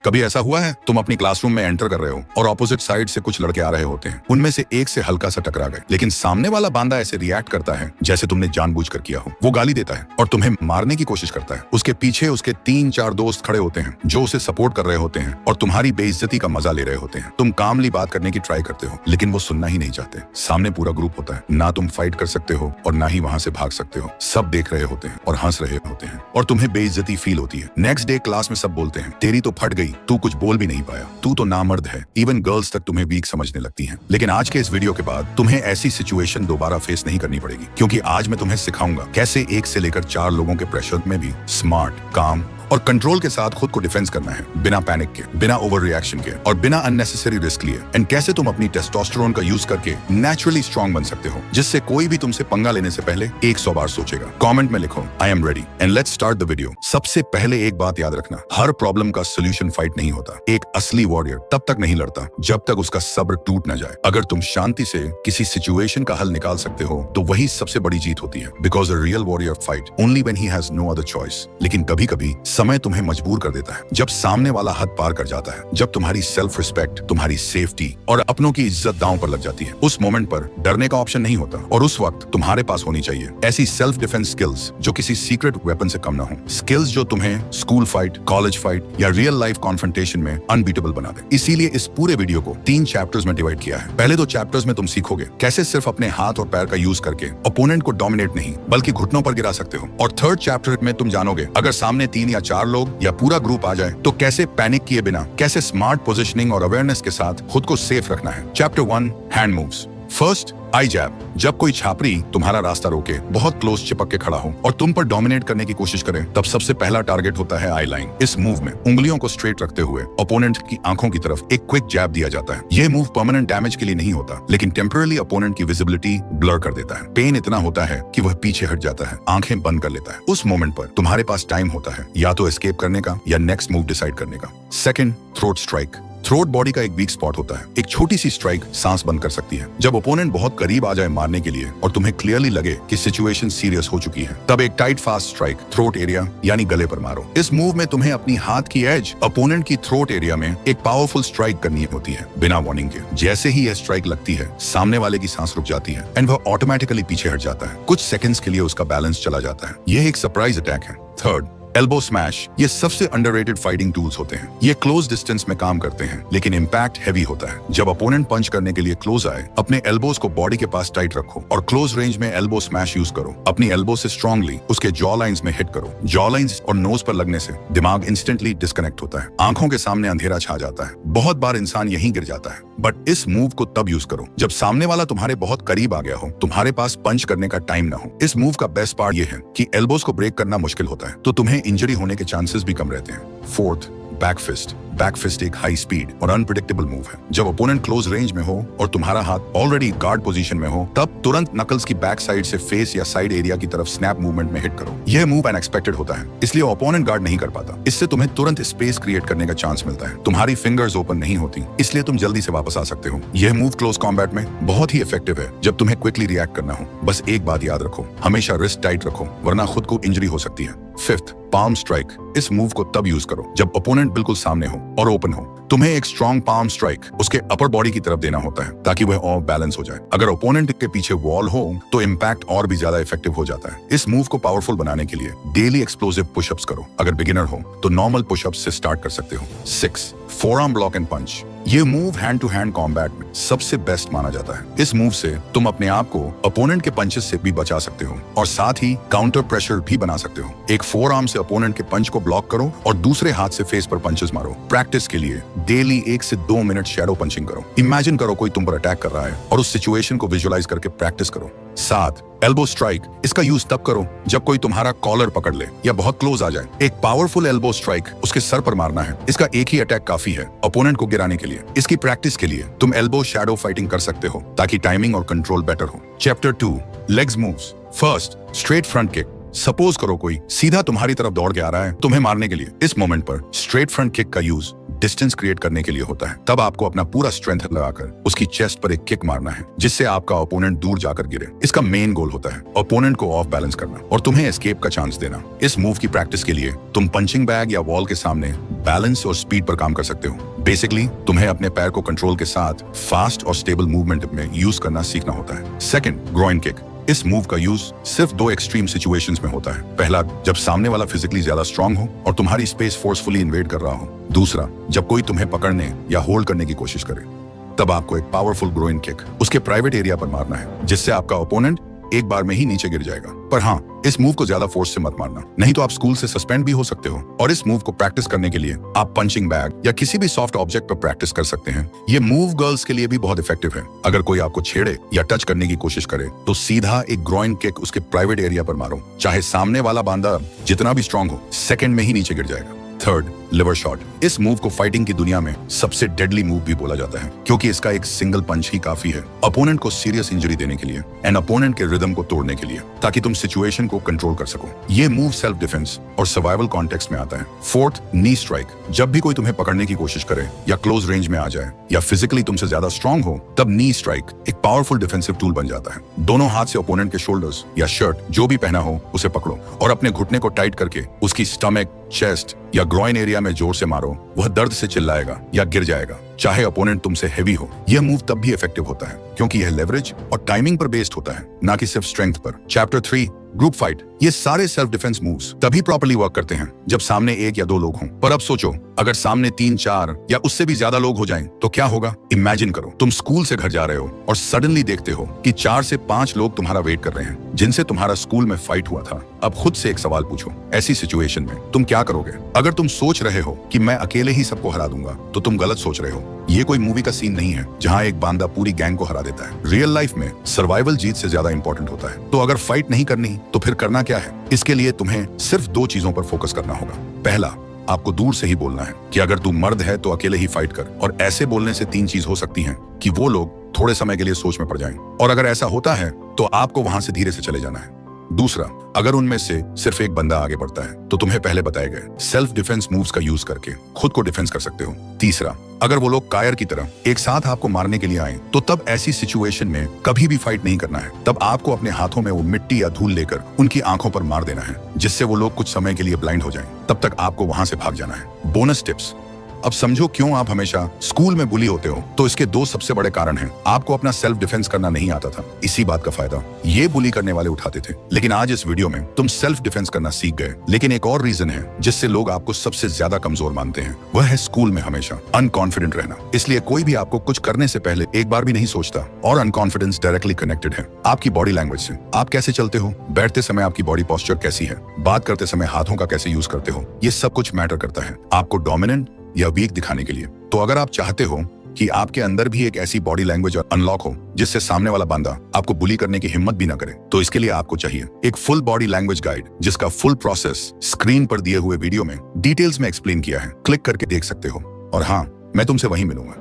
कभी ऐसा हुआ है तुम अपनी क्लासरूम में एंटर कर रहे हो और ऑपोजिट साइड से कुछ लड़के आ रहे होते हैं, उनमें से एक से हल्का सा टकरा गए, लेकिन सामने वाला बांदा ऐसे रिएक्ट करता है जैसे तुमने जानबूझकर किया हो। वो गाली देता है और तुम्हें मारने की कोशिश करता है। उसके पीछे उसके 3-4 दोस्त खड़े होते हैं जो उसे सपोर्ट कर रहे होते हैं और तुम्हारी बेइज्जती का मजा ले रहे होते हैं। तुम कामली बात करने की ट्राई करते हो, लेकिन वो सुनना ही नहीं चाहते। सामने पूरा ग्रुप होता है, ना तुम फाइट कर सकते हो और ना ही वहां से भाग सकते हो। सब देख रहे होते हैं और हंस रहे होते हैं और तुम्हें बेइज्जती फील होती है। नेक्स्ट डे क्लास में सब बोलते हैं, तेरी तो फट गई, तू कुछ बोल भी नहीं पाया, तू तो नामर्द है। इवन गर्ल्स तक तुम्हें वीक समझने लगती हैं। लेकिन आज के इस वीडियो के बाद तुम्हें ऐसी सिचुएशन दोबारा फेस नहीं करनी पड़ेगी, क्योंकि आज मैं तुम्हें सिखाऊंगा कैसे 1 से लेकर 4 लोगों के प्रेशर में भी स्मार्ट, काम और कंट्रोल के साथ खुद को डिफेंस करना है, बिना पैनिक के, बिना ओवर रिएक्शन के और बिना अननेसेसरी रिस्क लिए। एंड कैसे तुम अपनी टेस्टोस्टेरोन का यूज करके नेचुरली स्ट्रांग बन सकते हो, जिससे कोई भी तुमसे पंगा लेने से पहले 100 बार सोचेगा। कमेंट में लिखो I am ready and let's start the video. सबसे पहले एक बात याद रखना, हर प्रॉब्लम का सोल्यूशन फाइट नहीं होता। एक असली वॉरियर तब तक नहीं लड़ता जब तक उसका सब्र टूट न जाए। अगर तुम शांति से किसी सिचुएशन का हल निकाल सकते हो तो वही सबसे बड़ी जीत होती है। Because a real warrior fight only when he has no other choice. लेकिन कभी कभी समय तुम्हें मजबूर कर देता है, जब सामने वाला हद पार कर जाता है, जब तुम्हारी सेल्फ रिस्पेक्ट, तुम्हारी सेफ्टी और अपनों की इज्जत दांव पर लग जाती है। उस मोमेंट पर डरने का ऑप्शन नहीं होता और उस वक्त तुम्हारे पास होनी चाहिए ऐसी सेल्फ डिफेंस स्किल्स जो किसी सीक्रेट वेपन से कम ना हो। स्किल्स जो तुम्हें स्कूल फाइट, कॉलेज फाइट या रियल लाइफ कॉन्फ्रंटेशन में अनबीटेबल बना दे। इसीलिए इस पूरे वीडियो को 3 चैप्टर्स में डिवाइड किया है। पहले 2 चैप्टर्स में तुम सीखोगे कैसे सिर्फ अपने हाथ और पैर का यूज करके ओपोनेंट को डोमिनेट नहीं बल्कि घुटनों पर गिरा सकते हो। और थर्ड चैप्टर में तुम जानोगे अगर सामने 3 या 4 लोग या पूरा ग्रुप आ जाए तो कैसे पैनिक किए बिना, कैसे स्मार्ट पोजीशनिंग और अवेयरनेस के साथ खुद को सेफ रखना है। Chapter 1 hand moves. फर्स्ट, आई जैब। जब कोई छापरी तुम्हारा रास्ता रोके, बहुत क्लोज चिपक के खड़ा हो और तुम पर डोमिनेट करने की कोशिश करे, तब सबसे पहला टारगेट होता है आई लाइन। इस मूव में उंगलियों को स्ट्रेट रखते हुए ओपोनेंट की आंखों की तरफ एक क्विक जैब दिया जाता है। यह मूव परमानेंट डैमेज के लिए नहीं होता, लेकिन टेम्पररी ओपोनेंट की विजिबिलिटी ब्लर कर देता है। पेन इतना होता है कि वह पीछे हट जाता है, आंखें बंद कर लेता है। उस मोमेंट पर तुम्हारे पास टाइम होता है या तो एस्केप करने का या नेक्स्ट मूव डिसाइड करने का। Second, throat strike. Throat body का एक वीक स्पॉट होता है। एक छोटी सी स्ट्राइक सांस बंद कर सकती है। जब ओपोनेंट बहुत करीब आ जाए मारने के लिए और तुम्हें क्लियरली लगे कि सिचुएशन सीरियस हो चुकी है, तब एक tight fast strike throat area यानी गले पर मारो। इस मूव में तुम्हें अपनी हाथ की एज ओपोनेंट की थ्रोट एरिया में एक पावरफुल स्ट्राइक करनी होती है बिना वार्निंग के। जैसे ही यह स्ट्राइक लगती है, सामने वाले की सांस रुक जाती है एंड वह ऑटोमेटिकली पीछे हट जाता है। कुछ सेकंड्स के लिए उसका बैलेंस चला जाता है। यह एक सरप्राइज अटैक है। Third, elbow smash. ये सबसे अंडररेटेड फाइटिंग टूल्स होते हैं। ये क्लोज डिस्टेंस में काम करते हैं, लेकिन इम्पैक्ट हैवी होता है। जब अपोनेंट पंच करने के लिए क्लोज आए, अपने एल्बोज को बॉडी के पास टाइट रखो और क्लोज रेंज में एल्बो स्मैश यूज करो। अपनी एल्बो से स्ट्रांगली उसके जॉ लाइंस में हिट करो। जॉ लाइंस और नोज पर लगने से दिमाग इंस्टेंटली डिस्कनेक्ट होता है, आंखों के सामने अंधेरा छा जाता है। बहुत बार इंसान यहीं गिर जाता है। बट इस मूव को तब यूज करो जब सामने वाला तुम्हारे बहुत करीब आ गया हो, तुम्हारे पास पंच करने का टाइम ना हो। इस मूव का बेस्ट पार्ट ये है कि एल्बोज को ब्रेक करना मुश्किल होता है, तो तुम्हें इंजरी होने के चांसेस भी कम रहते हैं। Fourth, back fist. Back fist एक हाई स्पीड और अनप्रेडिक्टेबल मूव है। जब ओपोनेंट क्लोज रेंज में हो और तुम्हारा हाथ ऑलरेडी गार्ड पोजीशन में हो, तब तुरंत नकल्स की बैक साइड से फेस या साइड एरिया की तरफ स्नैप मूवमेंट में हिट करो। यह मूव अनएक्सपेक्टेड होता है, इसलिए ओपोनेंट गार्ड नहीं कर पाता। इससे तुम्हें तुरंत स्पेस क्रिएट करने का चांस मिलता है। तुम्हारी फिंगर्स ओपन नहीं होती, इसलिए तुम जल्दी से वापस आ सकते हो। यह मूव क्लोज कॉम्बैट में बहुत ही इफेक्टिव है जब तुम्हें क्विकली रिएक्ट करना हो। बस एक बात याद रखो, हमेशा रिस्ट टाइट रखो, वरना खुद को इंजरी हो सकती है। Fifth, palm strike. इस मूव को तब यूज करो जब ओपोनेंट बिल्कुल सामने हो और ओपन हो। तुम्हें एक स्ट्रॉन्ग पाम स्ट्राइक उसके अपर बॉडी की तरफ देना होता है ताकि वह और बैलेंस हो जाए। अगर ओपोनेंट के पीछे वॉल हो तो इम्पैक्ट और भी ज्यादा इफेक्टिव हो जाता है। इस मूव को पावरफुल बनाने के लिए डेली एक्सप्लोसिव पुशअप्स करो। अगर बिगिनर हो तो नॉर्मल पुशअप्स से स्टार्ट कर सकते हो। 6, फोरआर्म ब्लॉक एंड पंच। ये move hand to hand combat में सबसे बेस्ट माना जाता है। इस मूव से तुम अपने आप को ओपोनेंट के पंचेस से भी बचा सकते हो और साथ ही काउंटर प्रेशर भी बना सकते हो। एक फोरआर्म से ओपोनेंट के पंच को ब्लॉक करो और दूसरे हाथ से फेस पर पंचेस मारो। प्रैक्टिस के लिए डेली 1 से 2 मिनट शैडो पंचिंग करो। इमेजिन करो कोई तुम पर अटैक कर रहा है और उस सिचुएशन को विजुअलाइज करके प्रैक्टिस करो। 7, एल्बो स्ट्राइक। इसका यूज तब करो जब कोई तुम्हारा कॉलर पकड़ ले या बहुत क्लोज आ जाए। एक पावरफुल एल्बो स्ट्राइक उसके सर पर मारना है। इसका एक ही अटैक काफी है ओपोनेंट को गिराने के लिए। इसकी प्रैक्टिस के लिए तुम एल्बो शैडो फाइटिंग कर सकते हो ताकि टाइमिंग और कंट्रोल बेटर हो। Chapter 2, legs moves. First, straight front kick. Suppose करो कोई सीधा तुम्हारी तरफ दौड़ के आ रहा है तुम्हें मारने के लिए। इस मोमेंट पर स्ट्रेट फ्रंट किक का यूज डिस्टेंस क्रिएट करने के लिए होता है। तब आपको अपना पूरा स्ट्रेंथ लगाकर उसकी चेस्ट पर एक किक मारना है जिससे आपका ओपोनेंट दूर जाकर गिरे। इसका मेन गोल होता है ओपोनेंट को ऑफ बैलेंस करना और तुम्हें एस्केप का चांस देना। इस मूव की प्रैक्टिस के लिए तुम पंचिंग बैग या वॉल के सामने बैलेंस और स्पीड पर काम कर सकते हो। बेसिकली तुम्हें अपने पैर को कंट्रोल के साथ फास्ट और स्टेबल मूवमेंट में यूज करना सीखना होता है। Second, groin kick. इस मूव का यूज सिर्फ दो एक्सट्रीम सिचुएशंस में होता है। पहला, जब सामने वाला फिजिकली ज्यादा स्ट्रांग हो और तुम्हारी स्पेस फोर्सफुली इन्वेड कर रहा हो। दूसरा, जब कोई तुम्हें पकड़ने या होल्ड करने की कोशिश करे, तब आपको एक पावरफुल ग्रोइन किक उसके प्राइवेट एरिया पर मारना है जिससे आपका ओपोनेंट एक बार में ही नीचे गिर जाएगा। पर हाँ, इस मूव को ज्यादा फोर्स से मत मारना, नहीं तो आप स्कूल से सस्पेंड भी हो सकते हो। और इस मूव को प्रैक्टिस करने के लिए आप पंचिंग बैग या किसी भी सॉफ्ट ऑब्जेक्ट पर प्रैक्टिस कर सकते हैं। ये मूव गर्ल्स के लिए भी बहुत इफेक्टिव है। अगर कोई आपको छेड़े या टच करने की कोशिश करे तो सीधा एक ग्रोइन किक उसके प्राइवेट एरिया पर मारो, चाहे सामने वाला बांदा जितना भी स्ट्रांग हो, सेकंड में ही नीचे गिर जाएगा। Third, liver shot. इस मूव को फाइटिंग की दुनिया में सबसे डेडली मूव भी बोला जाता है क्योंकि इसका एक सिंगल पंच ही काफी है अपोनेंट को सीरियस इंजरी देने के लिए एंड अपोनेंट के रिदम को तोड़ने के लिए, ताकि तुम सिचुएशन को कंट्रोल कर सको। ये मूव सेल्फ डिफेंस और सर्वाइवल कॉन्टेक्स्ट में आता है। Fourth, knee strike. जब भी कोई तुम्हें पकड़ने की कोशिश करे या क्लोज रेंज में आ जाए या फिजिकली तुमसे ज्यादा स्ट्रांग हो, तब नी स्ट्राइक एक पावरफुल डिफेंसिव टूल बन जाता है। दोनों हाथ से ओपोनेंट के शोल्डर्स या शर्ट जो भी पहना हो उसे पकड़ो और अपने घुटने को टाइट करके उसकी स्टमक, चेस्ट या ग्रोइन एरिया में जोर से मारो। वह दर्द से चिल्लाएगा या गिर जाएगा, चाहे ओपोनेंट तुमसे हेवी हो। यह मूव तब भी इफेक्टिव होता है क्योंकि यह लेवरेज और टाइमिंग पर बेस्ड होता है, ना कि सिर्फ स्ट्रेंथ पर। Chapter 3, group fight. ये सारे सेल्फ डिफेंस मूव्स तभी प्रॉपर्ली वर्क करते हैं जब सामने एक या दो लोग हों। पर अब सोचो, अगर सामने 3, 4 या उससे भी ज्यादा लोग हो जाएं तो क्या होगा? इमेजिन करो, तुम स्कूल से घर जा रहे हो और सडनली देखते हो कि 4 से 5 लोग तुम्हारा वेट कर रहे हैं जिनसे तुम्हारा स्कूल में फाइट हुआ था। अब खुद से एक सवाल पूछो, ऐसी सिचुएशन में तुम क्या करोगे? अगर तुम सोच रहे हो कि मैं अकेले ही सबको हरा दूंगा तो तुम गलत सोच रहे हो। ये कोई मूवी का सीन नहीं है जहां एक बांदा पूरी गैंग को हरा देता है। रियल लाइफ में सर्वाइवल जीत से ज्यादा इंपॉर्टेंट होता है। तो अगर फाइट नहीं करनी तो फिर करना क्या है? इसके लिए तुम्हें सिर्फ 2 चीजों पर फोकस करना होगा। पहला, आपको दूर से ही बोलना है कि अगर तू मर्द है तो अकेले ही फाइट कर। और ऐसे बोलने से 3 चीज हो सकती हैं कि वो लोग थोड़े समय के लिए सोच में पड़ जाएं। और अगर ऐसा होता है तो आपको वहां से धीरे से चले जाना है। दूसरा, अगर उनमें से सिर्फ एक बंदा आगे बढ़ता है तो तुम्हें पहले बताए गए सेल्फ डिफेंस मूव्स का यूज करके खुद को डिफेंस कर सकते हो। तीसरा, अगर वो लोग कायर की तरह एक साथ आपको मारने के लिए आए तो तब ऐसी सिचुएशन में कभी भी फाइट नहीं करना है। तब आपको अपने हाथों में वो मिट्टी या धूल लेकर उनकी आंखों पर मार देना है जिससे वो लोग कुछ समय के लिए ब्लाइंड हो जाएं। तब तक आपको वहां से भाग जाना है। Bonus tips. अब समझो क्यों आप हमेशा स्कूल में बुली होते हो। तो इसके 2 सबसे बड़े कारण हैं। आपको अपना सेल्फ डिफेंस करना नहीं आता था, इसी बात का फायदा ये बुली करने वाले उठाते थे। लेकिन आज इस वीडियो में तुम सेल्फ डिफेंस करना सीख गए। लेकिन एक और रीजन है जिससे लोग आपको सबसे ज्यादा कमजोर मानते हैं, वह है स्कूल में हमेशा अनकॉन्फिडेंट रहना। इसलिए कोई भी आपको कुछ करने से पहले एक बार भी नहीं सोचता। और अनकॉन्फिडेंस डायरेक्टली कनेक्टेड है आपकी बॉडी लैंग्वेज से। आप कैसे चलते हो, बैठते समय आपकी बॉडी पोस्चर कैसी है, बात करते समय हाथों का कैसे यूज करते हो, ये सब कुछ मैटर करता है आपको डोमिनेंट या वीक दिखाने के लिए। तो अगर आप चाहते हो कि आपके अंदर भी एक ऐसी बॉडी लैंग्वेज अनलॉक हो जिससे सामने वाला बंदा आपको बुली करने की हिम्मत भी ना करे, तो इसके लिए आपको चाहिए एक फुल बॉडी लैंग्वेज गाइड जिसका फुल प्रोसेस स्क्रीन पर दिए हुए वीडियो में डिटेल्स में एक्सप्लेन किया है। क्लिक करके देख सकते हो। और हाँ, मैं तुमसे वहीं मिलूंगा।